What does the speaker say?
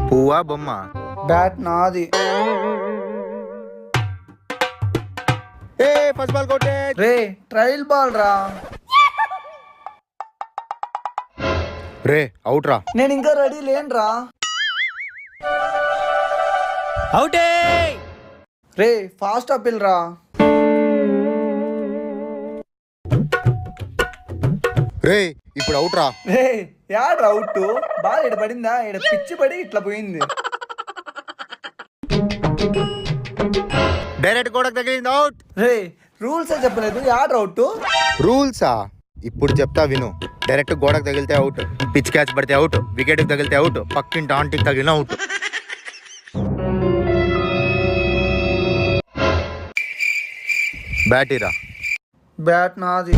పువ్వా బొమ్మ? బ్యాట్ నాది. ఏ ఫస్ట్ బాల్ కొట్టే. రే ట్రయల్ బాల్ రా. రే అవుట్ రా. నేను ఇంకా రెడీ లేనురా. అవుటే. రే ఫాస్ట్ అప్పిల్ రా. రే ఇప్పుడు అవుట్ రా. రే యాడ్ అవుట్. బాల్ ఇడ పడిందా, ఇడ పిచ్చి పడి ఇట్లా పోయింది. డైరెక్ట్ గోడకు తగిలింది, అవుట్. రే రూల్స్ చెప్పలేదు, యాడ్ అవుట్. రూల్సా? ఇప్పుడు చెప్తా విను. డైరెక్ట్ గోడకు తగిలితే అవుట్, పిచ్ క్యాచ్ పడితే అవుట్, వికెట్ తగిలితే అవుట్, పక్కింటి ఆంటీకి తగిలిన అవుట్. బ్యాటీరా. బ్యాట్ నాది.